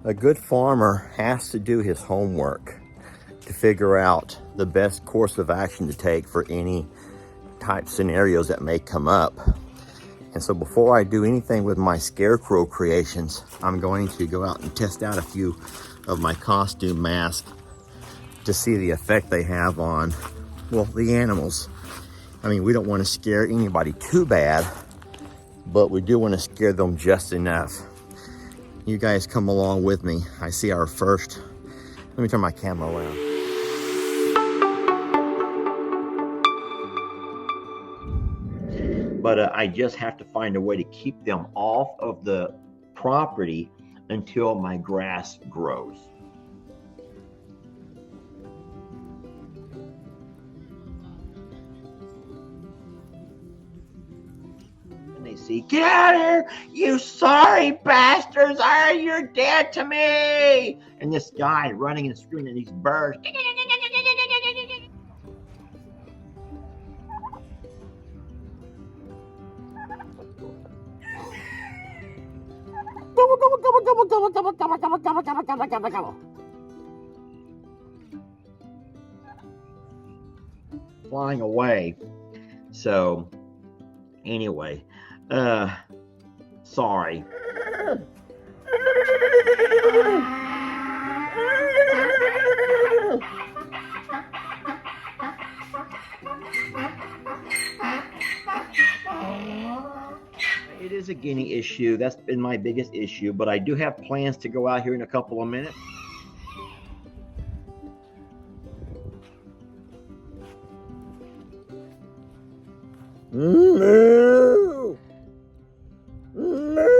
A good farmer has to do his homework to figure out the best course of action to take for any type scenarios that may come up. And so before I do anything with my scarecrow creations, I'm going to go out and test out a few of my costume masks to see the effect they have on, well, the animals. I mean, we don't want to scare anybody too bad, but we do want to scare them just enough. You guys come along with me. I see our first, let me turn my camera around. But I just have to find a way to keep them off of the property until my grass grows. And they see, get out of here, you sorry bastards, you're dead to me. And this guy running and screaming at these birds. Flying away. So anyway, sorry. It is a guinea issue. That's been my biggest issue, but I do have plans to go out here in a couple of minutes. No! No!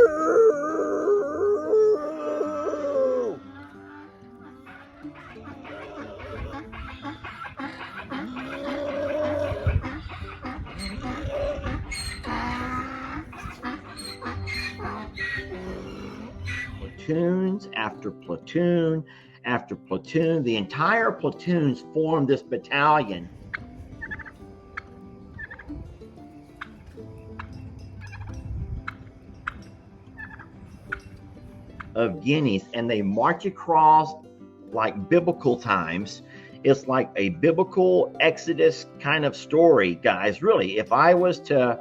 Platoons after platoon after platoon. The entire platoons formed this battalion. Of guineas, and they march across like biblical times. It's like a biblical Exodus kind of story, guys. Really, if I was to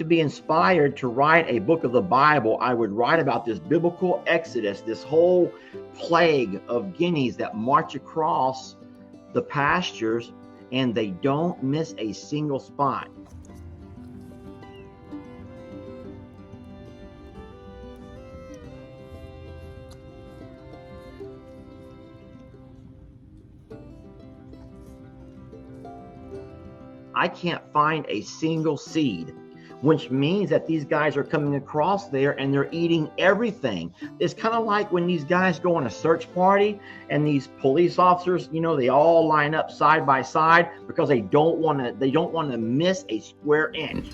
be inspired to write a book of the Bible, I would write about this biblical Exodus, this whole plague of guineas that march across the pastures, and they don't miss a single spot. I can't find a single seed, which means that these guys are coming across there and they're eating everything. It's kind of like when these guys go on a search party and these police officers, you know, they all line up side by side because they don't want to miss a square inch.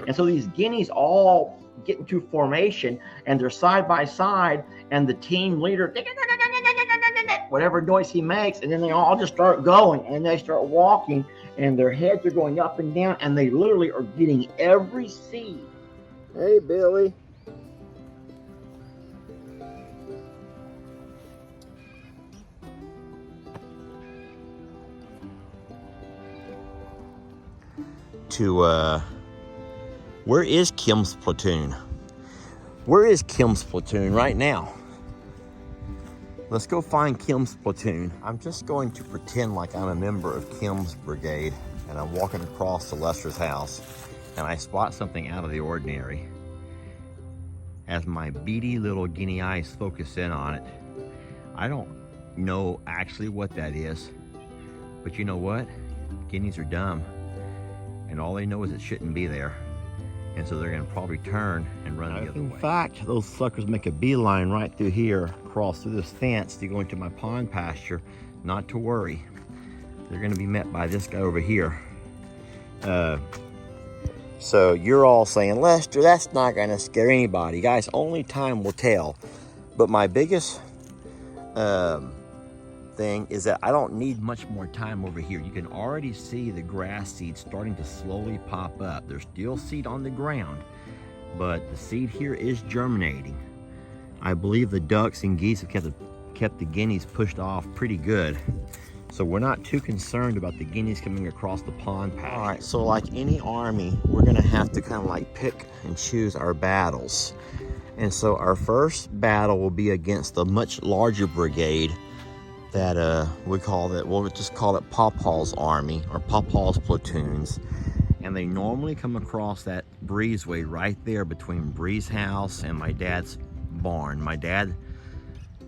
And so these guineas all get into formation and they're side by side, and the team leader, whatever noise he makes, and then they all just start going and they start walking and their heads are going up and down and they literally are getting every seed. Hey, Billy. Where is Kim's platoon? Where is Kim's platoon right now? Let's go find Kim's platoon. I'm just going to pretend like I'm a member of Kim's brigade and I'm walking across to Lester's house and I spot something out of the ordinary. As my beady little guinea eyes focus in on it, I don't know actually what that is, but you know what? Guineas are dumb, and all they know is it shouldn't be there. And so they're gonna probably turn and run the other way. In fact, those suckers make a beeline right through here, cross through this fence to go into my pond pasture. Not to worry. they're gonna be met by this guy over here. So you're all saying, Lester, that's not gonna scare anybody. Guys, only time will tell. But my biggest thing is that I don't need much more time over here. You can already see the grass seed starting to slowly pop up. There's still seed on the ground, but the seed here is germinating. I believe the ducks and geese have kept the guineas pushed off pretty good. So we're not too concerned about the guineas coming across the pond path. All right, so like any army, we're gonna have to kind of like pick and choose our battles. And so our first battle will be against the much larger brigade that we'll just call it Pawpaw's army or Pawpaw's platoons. And they normally come across that breezeway right there between Bree's house and my dad's barn. My dad,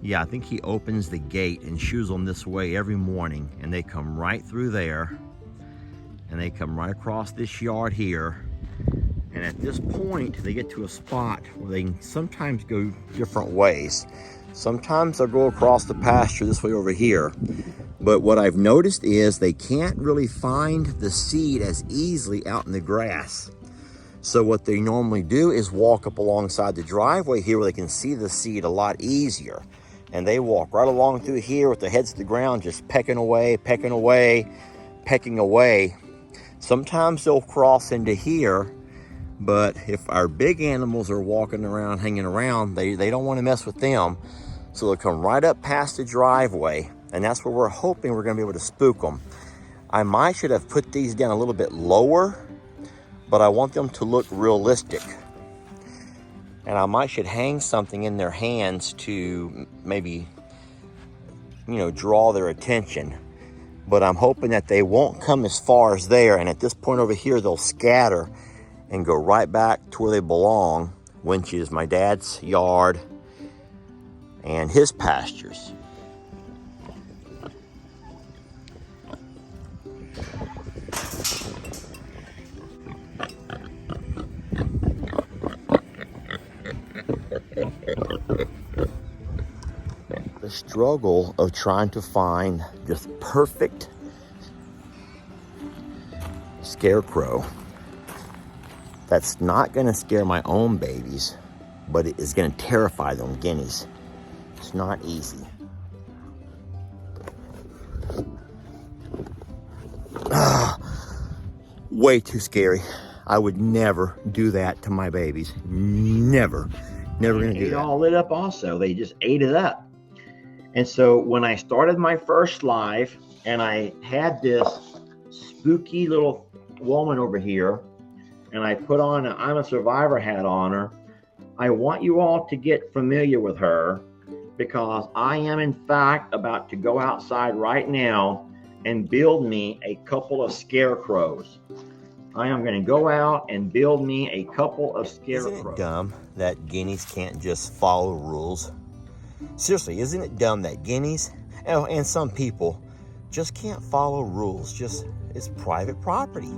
yeah, I think he opens the gate and shoos them this way every morning, and they come right through there and they come right across this yard here. And at this point, they get to a spot where they can sometimes go different ways. Sometimes they'll go across the pasture this way over here. But what I've noticed is they can't really find the seed as easily out in the grass. So what they normally do is walk up alongside the driveway here where they can see the seed a lot easier. And they walk right along through here with their heads to the ground, just pecking away, pecking away, pecking away. Sometimes they'll cross into here, but if our big animals are walking around, hanging around, they don't want to mess with them. So they'll come right up past the driveway, and that's where we're hoping we're going to be able to spook them. I might should have put these down a little bit lower, but I want them to look realistic. And I might should hang something in their hands to maybe, draw their attention. But I'm hoping that they won't come as far as there, and at this point over here, they'll scatter and go right back to where they belong, which is my dad's yard and his pastures. The struggle of trying to find just perfect scarecrow that's not going to scare my own babies, but it is going to terrify them guineas. It's not easy. Way too scary. I would never do that to my babies. Never gonna do that. It all lit up also. They just ate it up. And so when I started my first live and I had this spooky little woman over here and I put on an I'm a Survivor hat on her, I want you all to get familiar with her because I am in fact about to go outside right now and build me a couple of scarecrows. I am going to go out and build me a couple of scarecrows. Isn't it dumb that guineas can't just follow rules? Seriously, isn't it dumb that guineas and some people just can't follow rules? It's private property.